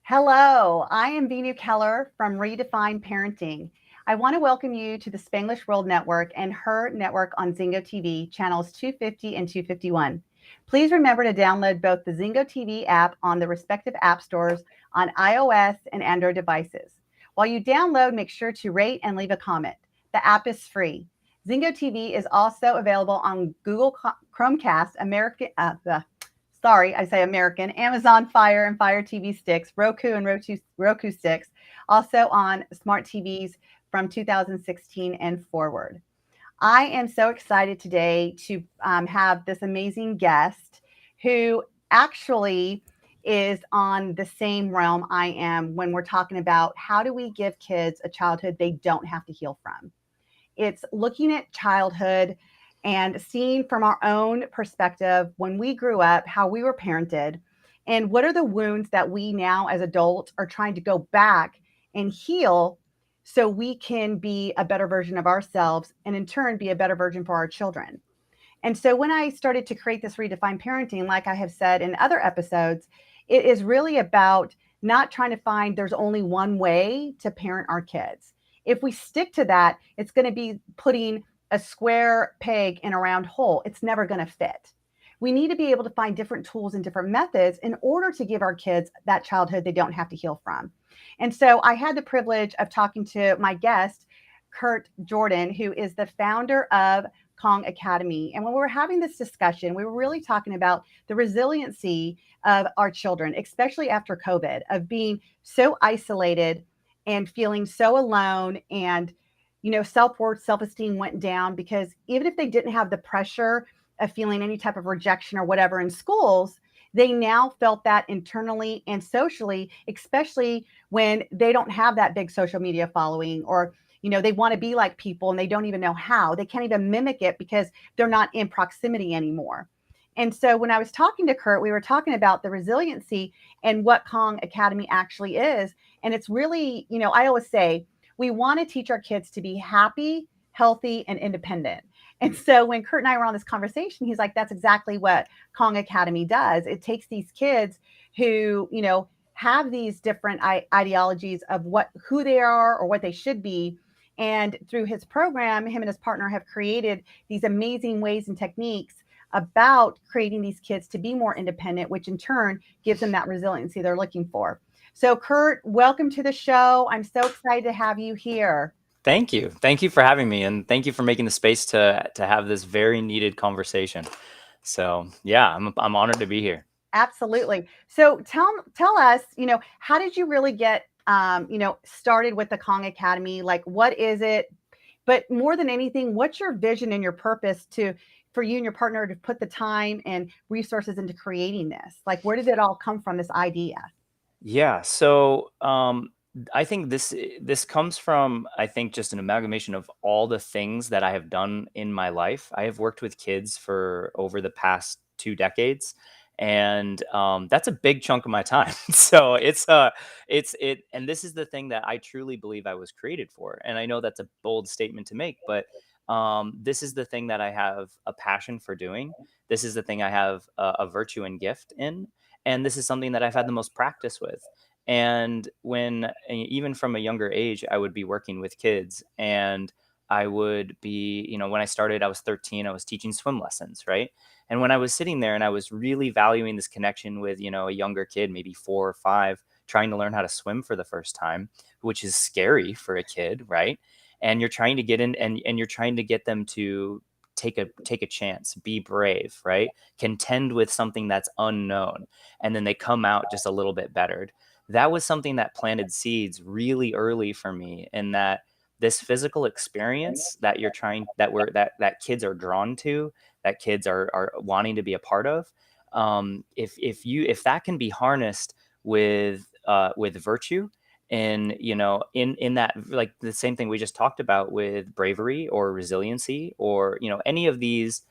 Hello, I am Veenu Keller from Redefine Parenting. I want to welcome you to the Spanglish World Network and H.E.R network on Zingo TV, channels 250 and 251. Please remember to download both the Zingo TV app on the respective app stores on iOS and Android devices. While you download, make sure to rate and leave a comment. The app is free. Zingo TV is also available on Google Chromecast, sorry, I say American, Amazon Fire and Fire TV sticks, Roku and Roku sticks, also on smart TVs from 2016 and forward. I am so excited today to have this amazing guest who actually is on the same realm I am when we're talking about how do we give kids a childhood they don't have to heal from. It's looking at childhood and seeing from our own perspective when we grew up, how we were parented, and what are the wounds that we now as adults are trying to go back and heal so we can be a better version of ourselves and in turn be a better version for our children. And so when I started to create this redefined parenting, like I have said in other episodes, it is really about not trying to find there's only one way to parent our kids. If we stick to that, it's going to be putting a square peg in a round hole. It's never going to fit. We need to be able to find different tools and different methods in order to give our kids that childhood they don't have to heal from. And so I had the privilege of talking to my guest, Curt Jordan, who is the founder of Kong Academy. And when we were having this discussion, we were really talking about the resiliency of our children, especially after COVID, of being so isolated and feeling so alone. And, self-worth, self-esteem went down because even if they didn't have the pressure of feeling any type of rejection or whatever in schools, they now felt that internally and socially, especially when they don't have that big social media following, or they want to be like people and they don't even know how. They can't even mimic it because they're not in proximity anymore. And so when I was talking to Curt, we were talking about the resiliency and what Kong Academy actually is. And it's really, I always say we want to teach our kids to be happy, healthy, and independent. And so when Curt and I were on this conversation, he's like, that's exactly what Kong Academy does. It takes these kids who, have these different ideologies of who they are or what they should be, and through his program, him and his partner have created these amazing ways and techniques about creating these kids to be more independent, which in turn gives them that resiliency they're looking for. So, Curt, welcome to the show. I'm so excited to have you here. Thank you. Thank you for having me, and thank you for making the space to have this very needed conversation. So, yeah, I'm honored to be here. Absolutely. So tell us, how did you really get started with the Kong Academy? Like, what is it? But more than anything, what's your vision and your purpose for you and your partner to put the time and resources into creating this? Like, where did it all come from, this idea? Yeah. So, I think this comes from, I think, just an amalgamation of all the things that I have done in my life. I have worked with kids for over the past 2 decades, and that's a big chunk of my time. So and this is the thing that I truly believe I was created for. And I know that's a bold statement to make, but this is the thing that I have a passion for doing. This is the thing I have a virtue and gift in, and this is something that I've had the most practice with. And even from a younger age, I would be working with kids, and I would be, when I started, I was 13, I was teaching swim lessons, right? And when I was sitting there and I was really valuing this connection with, a younger kid, maybe 4 or 5, trying to learn how to swim for the first time, which is scary for a kid, right? And you're trying to get in, and you're trying to get them to take a chance, be brave, right? Contend with something that's unknown, and then they come out just a little bit bettered. That was something that planted seeds really early for me, in that this physical experience that that kids are drawn to, that kids are wanting to be a part of. If that can be harnessed with virtue, and in that, like the same thing we just talked about with bravery or resiliency, or any of these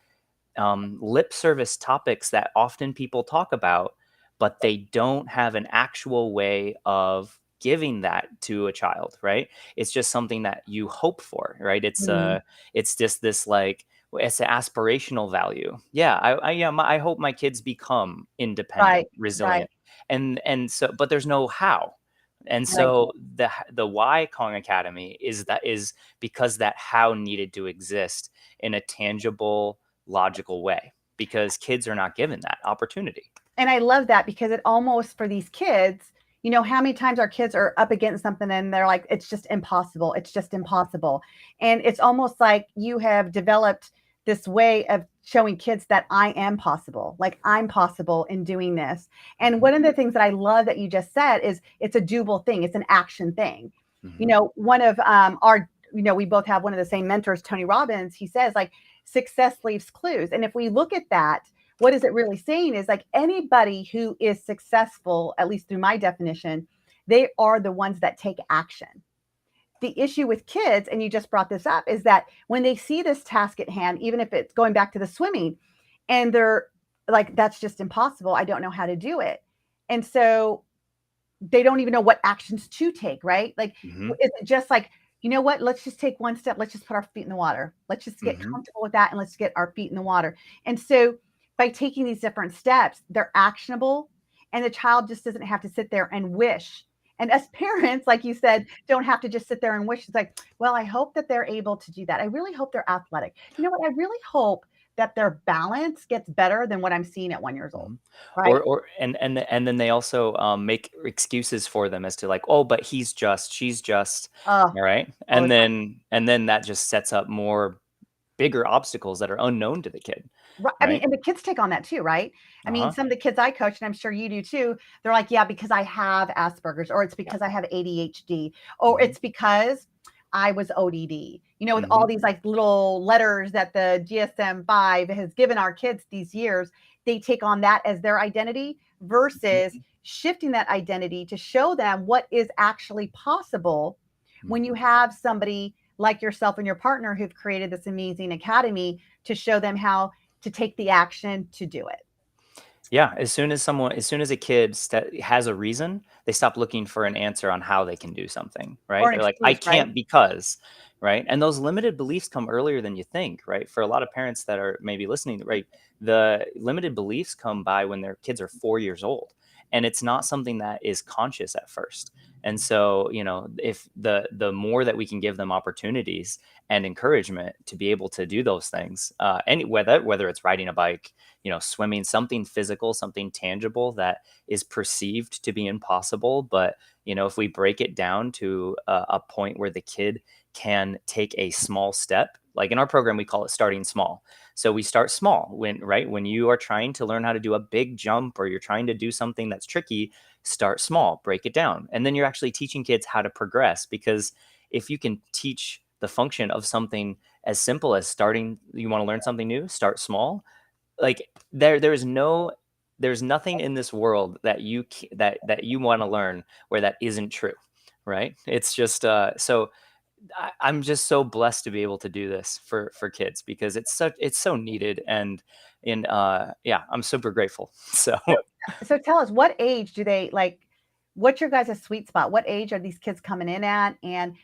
lip service topics that often people talk about, but they don't have an actual way of giving that to a child, right? It's just something that you hope for, right? Mhm. It's just this, like, it's an aspirational value. Yeah, I hope my kids become independent, Right, right. resilient. And so, but there's no how. And Right. so the why Kong Academy is because that how needed to exist in a tangible, logical way, because kids are not given that opportunity. And I love that because it almost for these kids, how many times our kids are up against something and they're like, it's just impossible. It's just impossible. And it's almost like you have developed this way of showing kids that I am possible, like I'm possible in doing this. And Mhm. one of the things that I love that you just said is it's a doable thing, it's an action thing. Mhm. One of our, we both have one of the same mentors, Tony Robbins. He says, like, success leaves clues. And if we look at that, what is it really saying is like anybody who is successful, at least through my definition, they are the ones that take action. The issue with kids, and you just brought this up, is that when they see this task at hand, even if it's going back to the swimming, and they're like, that's just impossible. I don't know how to do it. And so they don't even know what actions to take, right? Like, Mhm. is it just like, you know what? Let's just take one step. Let's just put our feet in the water. Let's just get Mhm. comfortable with that and let's get our feet in the water. And so by taking these different steps, they're actionable and the child just doesn't have to sit there and wish. And as parents, like you said, don't have to just sit there and wish. It's like, well, I hope that they're able to do that. I really hope they're athletic. You know what? I really hope that their balance gets better than what I'm seeing at 1 year old. Mhm. Right. And then they also make excuses for them as to like, oh, but she's just, Oh, all right, all the time. and then that just sets up more bigger obstacles that are unknown to the kid, Right. I mean, right? and the kids take on that too, right? I mean, Uh-huh. some of the kids I coach, and I'm sure you do too, they're like, yeah, because I have Asperger's, or it's Yeah. because I have ADHD, or Mhm. it's because I was ODD, with all Mhm. these like little letters that the DSM-5 has given our kids these years. They take on that as their identity versus Mhm. shifting that identity to show them what is actually possible when you Mhm. have somebody like yourself and your partner who've created this amazing academy to show them how to take the action to do it. Yeah, as soon as a kid has a reason, they stop looking for an answer on how they can do something, Or right? an They're like, "I excuse, right? can't because," right? And those limited beliefs come earlier than you think, right? For a lot of parents that are maybe listening, right, the limited beliefs come by when their kids are 4 years old, and it's not something that is conscious at first. And so, if the more that we can give them opportunities and encouragement to be able to do those things, whether it's riding a bike, swimming, something physical, something tangible that is perceived to be impossible. But, if we break it down to a point where the kid can take a small step, like in our program, we call it starting small. So we start small when you are trying to learn how to do a big jump or you're trying to do something that's tricky, start small, break it down. And then you're actually teaching kids how to progress, because if you can teach the function of something as simple as starting, you want to learn something new, start small, like there's nothing in this world that that you want to learn where that isn't true, right? It's just so I'm just so blessed to be able to do this for kids, because it's so needed. And in yeah, I'm super grateful. So So, so tell us, what age do they like? What's your guys' sweet spot? What age are these kids coming in at? And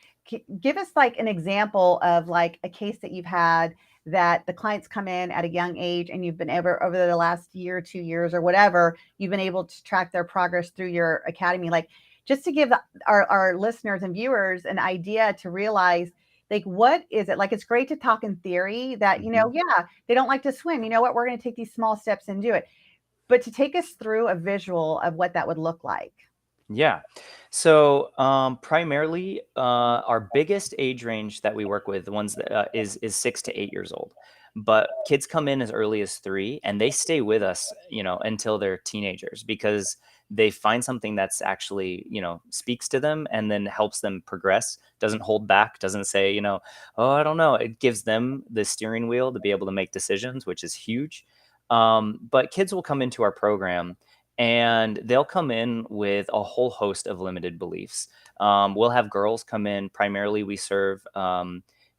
give us like an example of like a case that you've had that the clients come in at a young age and you've been over the last year, 2 years, or whatever, you've been able to track their progress through your academy. Like, just to give our listeners and viewers an idea to realize, like, what is it like? It's great to talk in theory that, mhm. yeah, they don't like to swim. You know what? We're going to take these small steps and do it, but to take us through a visual of what that would look like. Yeah. So primarily, our biggest age range that we work with, the ones that is 6 to 8 years old. But kids come in as early as 3, and they stay with us, until they're teenagers, because they find something that's actually, speaks to them and then helps them progress. Doesn't hold back. Doesn't say, oh, I don't know. It gives them the steering wheel to be able to make decisions, which is huge. But kids will come into our program, and they'll come in with a whole host of limited beliefs. We'll have girls come in. Primarily, we serve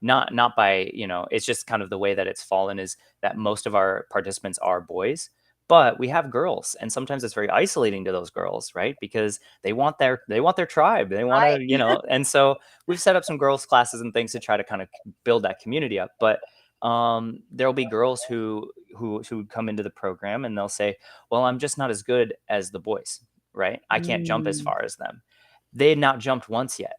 not by, it's just kind of the way that it's fallen, is that most of our participants are boys. But we have girls, and sometimes it's very isolating to those girls, right? Because they want their tribe, they want to, Right. and so we've set up some girls classes and things to try to kind of build that community up. But there'll be girls who come into the program, and they'll say, well, I'm just not as good as the boys. right? I can't jump as Mm. far as them. They had not jumped once yet,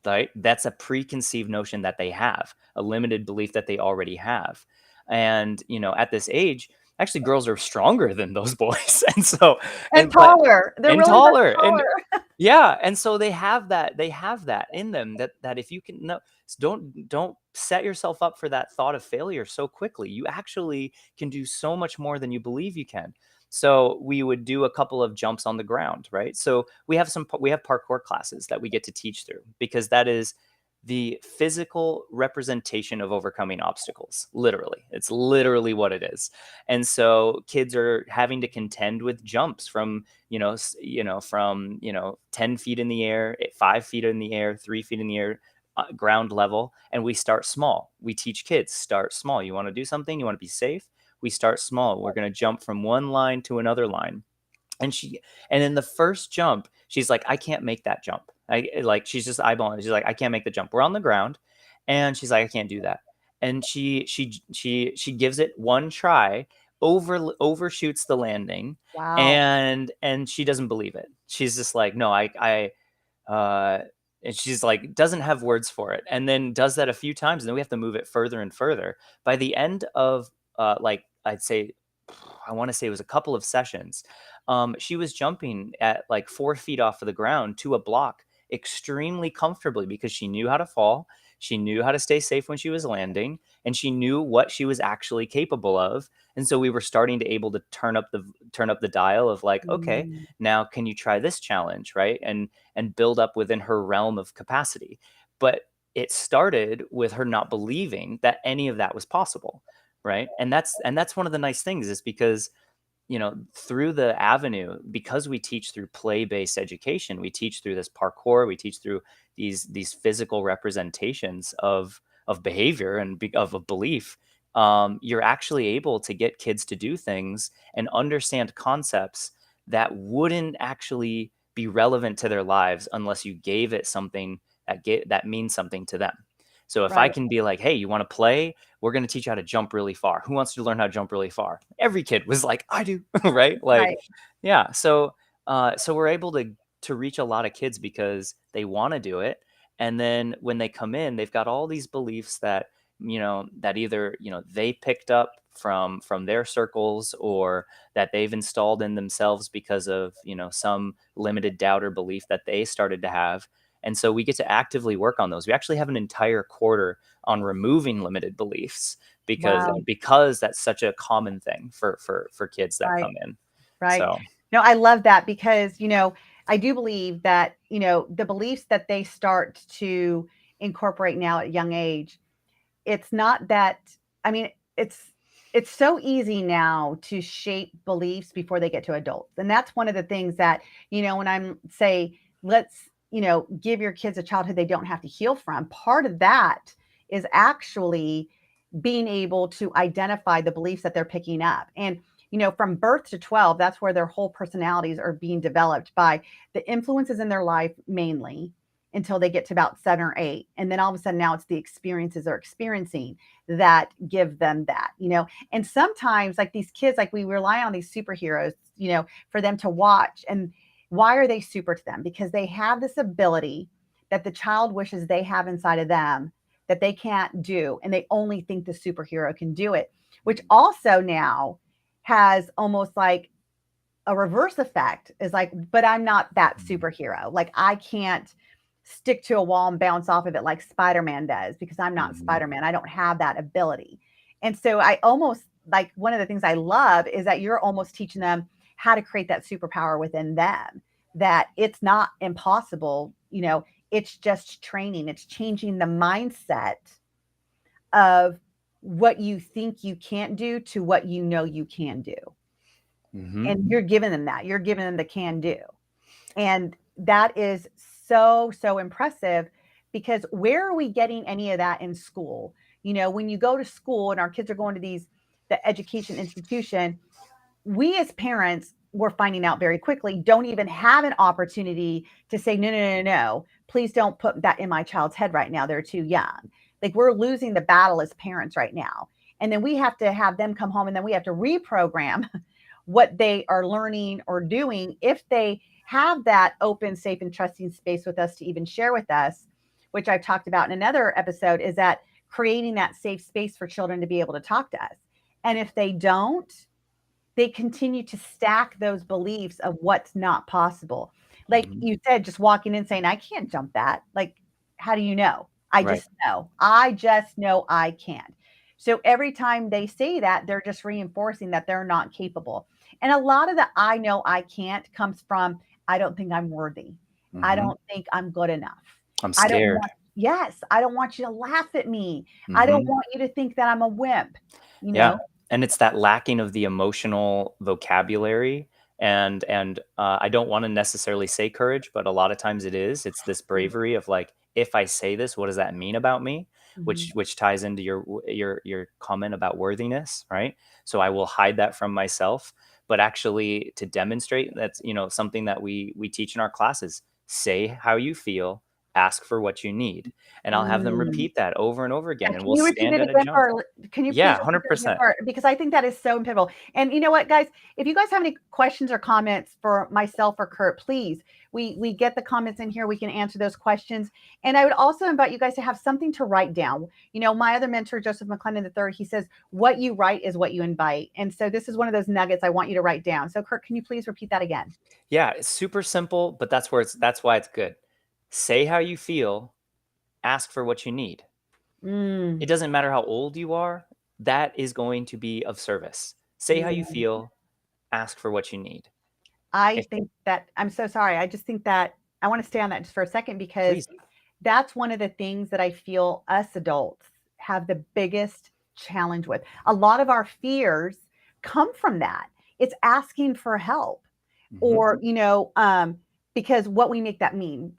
right? That's a preconceived notion that they have, a limited belief that they already have. And, at this age, actually girls are stronger than those boys. And so, And but, taller. They're and really much taller. And taller. yeah, and so they have that in them, that if you can, no, don't set yourself up for that thought of failure so quickly. You actually can do so much more than you believe you can. So we would do a couple of jumps on the ground, right? So we have parkour classes that we get to teach through, because that is the physical representation of overcoming obstacles. Literally, it's literally what it is. And so kids are having to contend with jumps from, from 10 feet in the air, 5 feet in the air, 3 feet in the air, ground level. And we start small. We teach kids, start small. You want to do something, you want to be safe, we start small. We're going to jump from one line to another line. And in the first jump, she's like, I can't make that jump. She's just eyeballing it. She's like, I can't make the jump. We're on the ground. And she's like, I can't do that. And she gives it one try, overshoots the landing, Wow. and she doesn't believe it. She's just like, no, uh, and she's like, doesn't have words for it, and then does that a few times, and then we have to move it further and further. By the end of, I'd say, I want to say it was a couple of sessions, she was jumping at like 4 feet off of the ground to a block extremely comfortably, because she knew how to fall, she knew how to stay safe when she was landing, and she knew what she was actually capable of. And so we were starting to able to turn up the dial of like, okay, Mm. now can you try this challenge, right? And build up within her realm of capacity. But it started with her not believing that any of that was possible, right? And that's one of the nice things, is because, through the avenue, because we teach through play-based education, we teach through this parkour, we teach through these physical representations of behavior and of a belief. You're actually able to get kids to do things and understand concepts that wouldn't actually be relevant to their lives unless you gave it something that means something to them. So if I Right. can be like, hey, you want to play? We're going to teach you how to jump really far. Who wants to learn how to jump really far? Every kid was like, I do, right? Like, Right. yeah. So we're able to reach a lot of kids because they want to do it. And then when they come in, they've got all these beliefs that either, they picked up from their circles, or that they've installed in themselves because of, some limited doubt or belief that they started to have. And so we get to actively work on those. We actually have an entire quarter on removing limited beliefs, because Wow. because that's such a common thing for kids that Right. come in. Right. So, No, I love that because, I do believe that, the beliefs that they start to incorporate now at a young age, it's not that, I mean, it's so easy now to shape beliefs before they get to adults. And that's one of the things that, when I'm say, let's, give your kids a childhood they don't have to heal from. Part of that is actually being able to identify the beliefs that they're picking up. And, from birth to 12, that's where their whole personalities are being developed by the influences in their life mainly, until they get to about 7 or 8. And then all of a sudden now it's the experiences they're experiencing that give them that. And sometimes, like these kids, like we rely on these superheroes, for them to watch. And why are they super to them? Because they have this ability that the child wishes they have inside of them that they can't do. And they only think the superhero can do it, which also now has almost like a reverse effect, is like, but I'm not that superhero. Like I can't stick to a wall and bounce off of it like Spider-Man does, because I'm not mhm, Spider-Man. I don't have that ability. And so I almost like, one of the things I love is that you're almost teaching them how to create that superpower within them, that it's not impossible, it's just training. It's changing the mindset of what you think you can't do to what you can do. mhm, And you're giving them that. You're giving them the can do. And that is so, so impressive, because where are we getting any of that in school? When you go to school and our kids are going to the education institution, we as parents were finding out very quickly don't even have an opportunity to say, no, no, no, no, please don't put that in my child's head right now. They're too young. Like we're losing the battle as parents right now. And then we have to have them come home and then we have to reprogram what they are learning or doing if they have that open, safe, and trusting space with us to even share with us, which I've talked about in another episode, is that creating that safe space for children to be able to talk to us. And if they don't, they continue to stack those beliefs of what's not possible. Like Mhm. you said, just walking in saying, I can't jump that. Like, how do you know? I Right. just know. I just know I can't. So every time they say that, they're just reinforcing that they're not capable. And a lot of the I know I can't comes from I don't think I'm worthy. I Mhm. don't think I'm good enough. I'm I don't scared. want, yes, I don't want you to laugh at me. I don't Mhm. want you to think that I'm a wimp, you Yeah, know? and it's that lacking of the emotional vocabulary, and I don't wanna necessarily say courage, but a lot of times it is. It's this bravery of, like, if I say this, what does that mean about me? Mhm. Which ties into your comment about worthiness, right? So I will hide that from myself, but actually to demonstrate, that's, something that we teach in our classes. Say how you feel, ask for what you need, and I'll have them Mm. repeat that over and over Yeah, again, and can we'll you repeat stand it and again adjust. for can you please Yeah, repeat it again 100%. for because I think that is so pivotal. And you know what, guys, if you guys have any questions or comments for myself or Curt, please, we get the comments in here, we can answer those questions. And I would also invite you guys to have something to write down. You know, my other mentor, Joseph McClendon III, he says, what you write is what you invite. And so this is one of those nuggets I want you to write down. So Curt, can you please repeat that again? Yeah, it's super simple, but that's why it's good. Say how you feel, ask for what you need. It Mm. doesn't matter how old you are, that is going to be of service. Say how you Yeah. feel, ask for what you need. I If think that I'm so sorry. I just think that I want to stay on that just for a second because please. that's one of the things that I feel us adults have the biggest challenge with. A lot of our fears come from that. It's asking for help Mhm. or because what we make that mean,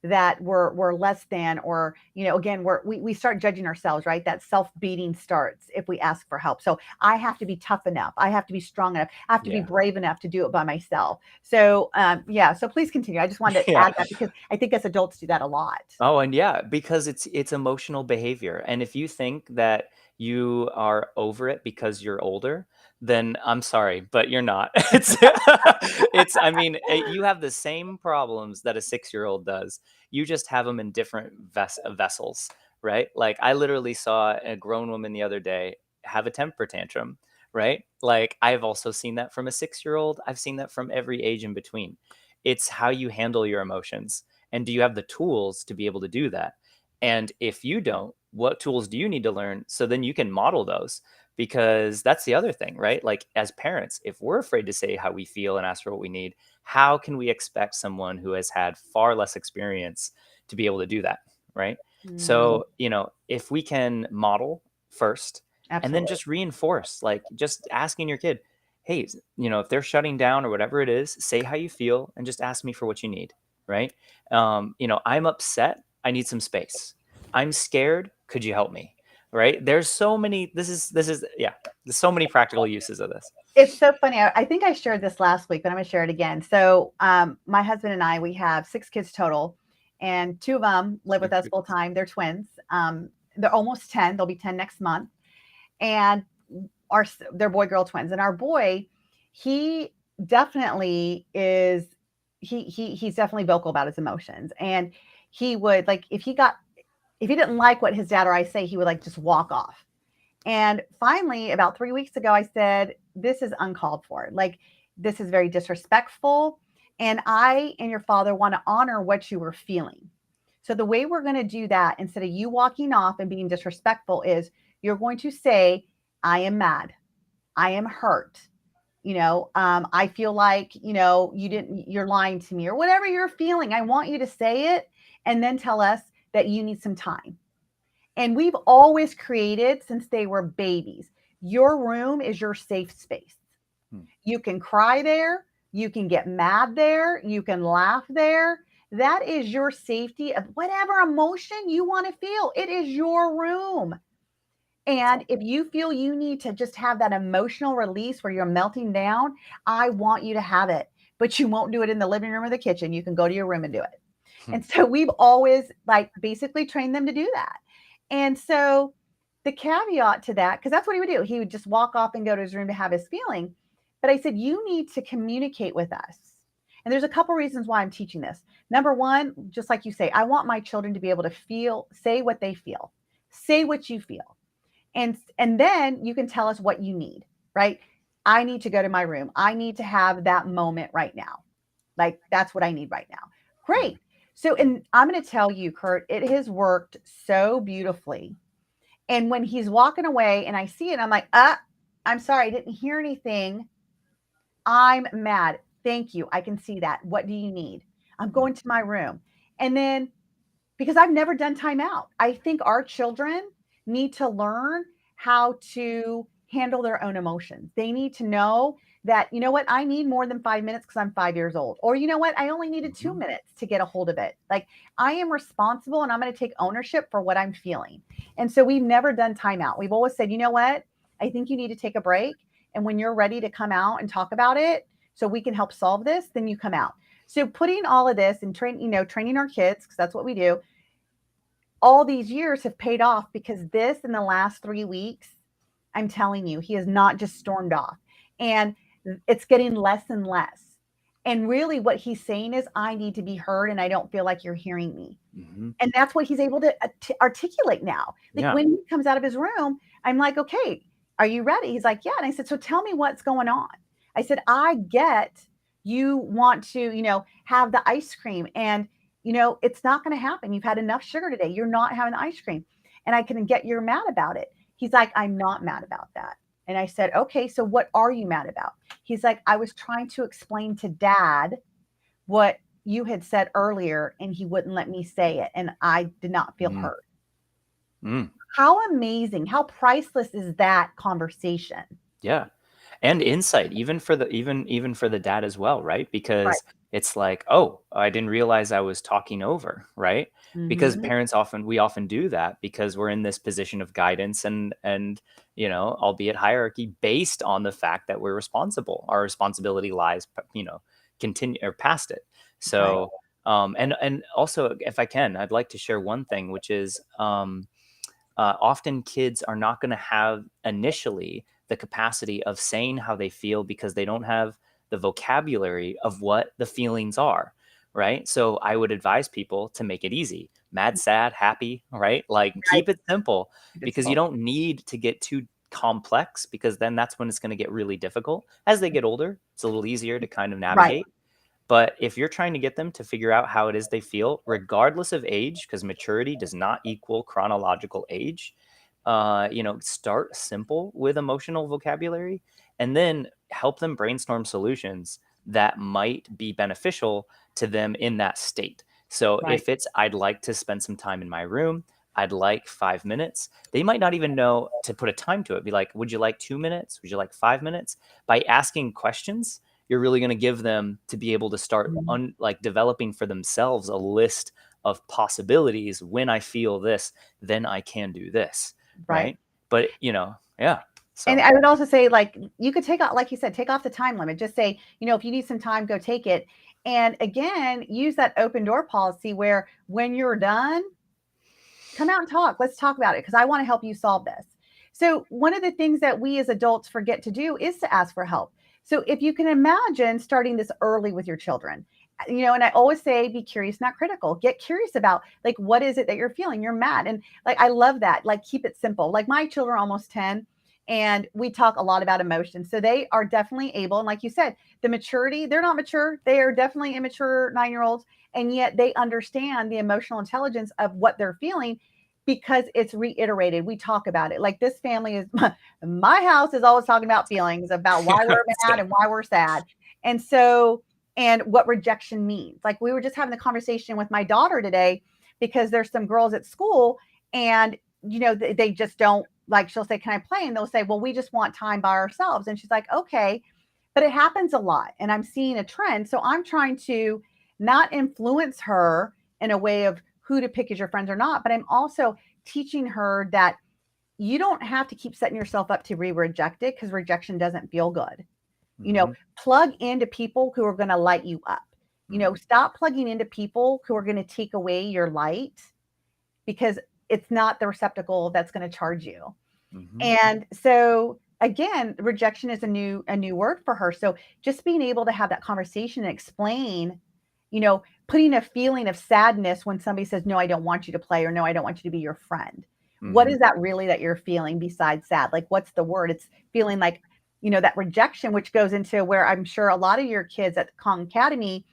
that we're less than, or again we start judging ourselves, right? That self-beating starts if we ask for help. So I have to be tough enough, I have to be strong enough, I have to be Yeah. brave enough to do it by myself. So yeah, so please continue. I just wanted to Yeah. add that because I think us adults do that a lot. Oh, and yeah, because it's emotional behavior. And if you think that you are over it because you're older, then I'm sorry, but you're not. I mean, you have the same problems that a 6-year-old does. You just have them in different vessels, right? Like I literally saw a grown woman the other day have a temper tantrum, right? Like I've also seen that from a 6-year-old. I've seen that from every age in between. It's how you handle your emotions, and do you have the tools to be able to do that? And if you don't, what tools do you need to learn so then you can model those? Because that's the other thing, right? Like as parents, if we're afraid to say how we feel and ask for what we need, how can we expect someone who has had far less experience to be able to do that, right? Mm, So, if we can model first and then absolutely. just reinforce, like just asking your kid, hey, if they're shutting down or whatever it is, say how you feel and just ask me for what you need, right? I'm upset. I need some space. I'm scared. Could you help me? Right? There's so many. This is yeah. There's so many practical uses of this. It's so funny. I think I shared this last week, but I'm going to share it again. So, my husband and I, we have 6 kids total, and two of them live with us full time. They're twins. They're almost 10. They'll be 10 next month, and they're boy girl twins. And our boy, he definitely is. He's definitely vocal about his emotions, and he would like if he didn't like what his dad or I say, he would like just walk off. And finally, about 3 weeks ago, I said, this is uncalled for. Like, this is very disrespectful. And I and your father want to honor what you were feeling. So, the way we're going to do that, instead of you walking off and being disrespectful, is you're going to say, I am mad. I am hurt. I feel like, you're lying to me or whatever you're feeling. I want you to say it and then tell us that you need some time. And we've always created, since they were babies, your room is your safe space. Hmm. You can cry there, you can get mad there, you can laugh there. That is your safety of whatever emotion you want to feel. It is your room. And if you feel you need to just have that emotional release where you're melting down, I want you to have it. But you won't do it in the living room or the kitchen. You can go to your room and do it. Hmm. And so we've always like basically trained them to do that. And so the caveat to that, because that's what he would do, he would just walk off and go to his room to have his feeling. But I said, you need to communicate with us. And there's a couple reasons why I'm teaching this. Number one, just like you say, I want my children to be able to say what they feel, say what you feel. And then you can tell us what you need, right? I need to go to my room. I need to have that moment right now. Like that's what I need right now. Great. So, and I'm going to tell you, Curt, it has worked so beautifully. And when he's walking away and I see it, I'm like, I'm sorry, I didn't hear anything. I'm mad. Thank you. I can see that. What do you need? I'm going to my room. And then because I've never done timeout, I think our children need to learn how to handle their own emotions. They need to know that, you know what, I need more than 5 minutes because I'm 5 years old. Or, you know what, I only needed 2 minutes to get a hold of it. Like I am responsible and I'm going to take ownership for what I'm feeling. And so we've never done timeout. We've always said, you know what, I think you need to take a break. And when you're ready to come out and talk about it so we can help solve this, then you come out. So putting all of this and training our kids, because that's what we do, all these years have paid off because this in the last 3 weeks, I'm telling you, he has not just stormed off. And it's getting less and less. And really what he's saying is, I need to be heard and I don't feel like you're hearing me. And that's what he's able to articulate now. Like when he comes out of his room, I'm like, okay, are you ready? He's like, yeah. And I said, so tell me what's going on. I said, I get you want to, have the ice cream and, it's not going to happen. You've had enough sugar today. You're not having the ice cream. And I can get you're mad about it. He's like, I'm not mad about that. And I said, okay, so what are you mad about? He's like, I was trying to explain to dad what you had said earlier and he wouldn't let me say it. And I did not feel heard. How amazing, how priceless is that conversation? Yeah. And insight, even for the dad as well, right? Because it's like, oh, I didn't realize I was talking over, right? Because parents we often do that because we're in this position of guidance and albeit hierarchy based on the fact that we're responsible. Our responsibility lies, continue or past it. So, and also, if I can, I'd like to share one thing, which is often kids are not going to have initially the capacity of saying how they feel because they don't have the vocabulary of what the feelings are, right? So I would advise people to make it easy. Mad, sad, happy, right? Like keep it simple because you don't need to get too complex because then that's when it's going to get really difficult. As they get older, it's a little easier to kind of navigate. But if you're trying to get them to figure out how it is they feel, regardless of age, because maturity does not equal chronological age, start simple with emotional vocabulary and then help them brainstorm solutions that might be beneficial to them in that state. So if it's, I'd like to spend some time in my room, I'd like 5 minutes. They might not even know to put a time to it. Be like, would you like 2 minutes? Would you like 5 minutes? By asking questions, you're really going to give them to be able to start developing for themselves a list of possibilities. When I feel this, then I can do this. Right. But, yeah. So. And I would also say, like, you could take out, like you said, take off the time limit. Just say, if you need some time, go take it. And again, use that open door policy where when you're done, come out and talk. Let's talk about it because I want to help you solve this. So one of the things that we as adults forget to do is to ask for help. So if you can imagine starting this early with your children, and I always say, be curious, not critical. Get curious about, like, what is it that you're feeling? You're mad. And like, I love that. Like, keep it simple. Like my children are almost 10 and we talk a lot about emotions. So they are definitely able. And like you said, the maturity, they're not mature. They are definitely immature 9-year-olds. And yet they understand the emotional intelligence of what they're feeling because it's reiterated. We talk about it. Like this family is, my house is always talking about feelings, about why we're mad and why we're sad. And so, and what rejection means. Like we were just having the conversation with my daughter today because there's some girls at school and, they just don't, like, she'll say, can I play? And they'll say, well, we just want time by ourselves. And she's like, okay, but it happens a lot. And I'm seeing a trend. So I'm trying to not influence her in a way of who to pick as your friends or not, but I'm also teaching her that you don't have to keep setting yourself up to be rejected because rejection doesn't feel good. Plug into people who are going to light you up. Stop plugging into people who are going to take away your light because it's not the receptacle that's going to charge you. And so again, rejection is a new word for her. So just being able to have that conversation and explain, putting a feeling of sadness when somebody says, no, I don't want you to play, or no, I don't want you to be your friend. What Hmm. is that really that you're feeling besides sad? Like, what's the word? It's feeling like, that rejection, which goes into where I'm sure a lot of your kids at Kong Academy,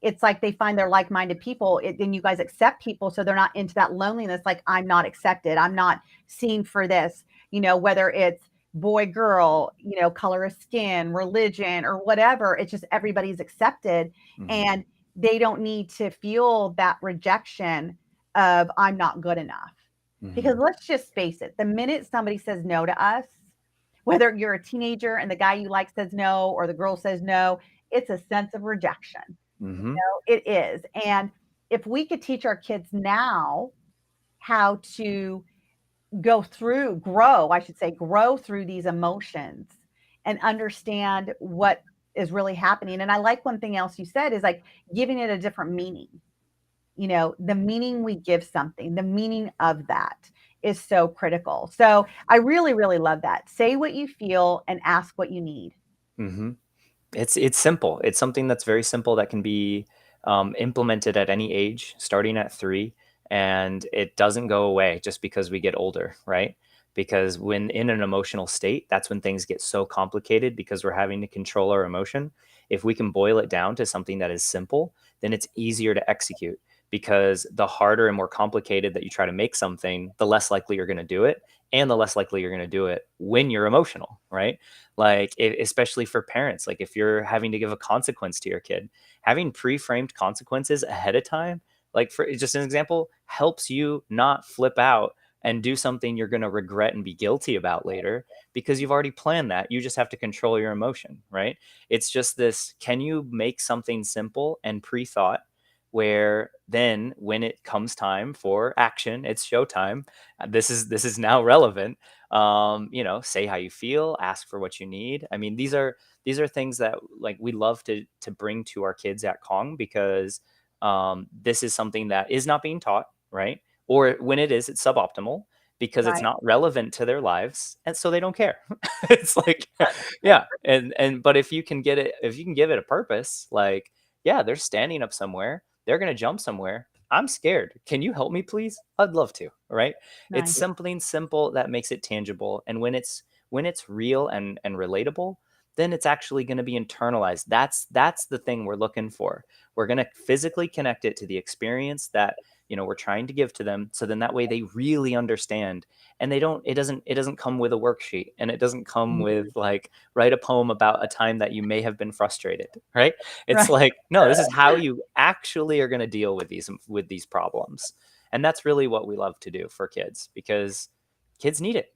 it's like they find their like-minded people, and you guys accept people, so they're not into that loneliness, like, I'm not accepted, I'm not seen for this, whether it's boy, girl, color of skin, religion, or whatever. It's just everybody's accepted, Hmm. and they don't need to feel that rejection of I'm not good enough. Because Hmm. let's just face it, the minute somebody says no to us, whether you're a teenager and the guy you like says no, or the girl says no, it's a sense of rejection. Hmm. It is. And if we could teach our kids now how to grow, I should say, grow through these emotions and understand what is really happening. And I like one thing else you said is like giving it a different meaning. The meaning we give something, the meaning of that is so critical. So I really, really love that. Say what you feel and ask what you need. Hmm. It's simple. It's something that's very simple that can be implemented at any age, starting at 3, and it doesn't go away just because we get older, right? Because when in an emotional state, that's when things get so complicated because we're having to control our emotion. If we can boil it down to something that is simple, then it's easier to execute, because the harder and more complicated that you try to make something, the less likely you're going to do it, and the less likely you're going to do it when you're emotional, right? Like especially for parents, like if you're having to give a consequence to your kid, having pre-framed consequences ahead of time, like for just an example, helps you not flip out and do something you're going to regret and be guilty about later, because you've already planned that. You just have to control your emotion, right? It's just this, can you make something simple and pre-thought, where then when it comes time for action, it's showtime. This is now relevant. Say how you feel, ask for what you need. I mean, these are things that, like, we love to bring to our kids at Kong, because this is something that is not being taught, right? Or when it is, it's suboptimal because it's Right. not relevant to their lives, and so they don't care. It's like, yeah, and but if you can get it, if you can give it a purpose, like, yeah, they're standing up somewhere, they're gonna jump somewhere. I'm scared. Can you help me, please? I'd love to. Right? It's Nice. something simple that makes it tangible, and when it's real and relatable, then it's actually going to be internalized. That's the thing we're looking for. We're going to physically connect it to the experience that we're trying to give to them, so then that way they really understand, and it doesn't come with a worksheet, and it doesn't come Mhm. with, like, write a poem about a time that you may have been frustrated, right? It's Right. like, no, this is how you actually are going to deal with these problems. And that's really what we love to do for kids, because kids need it.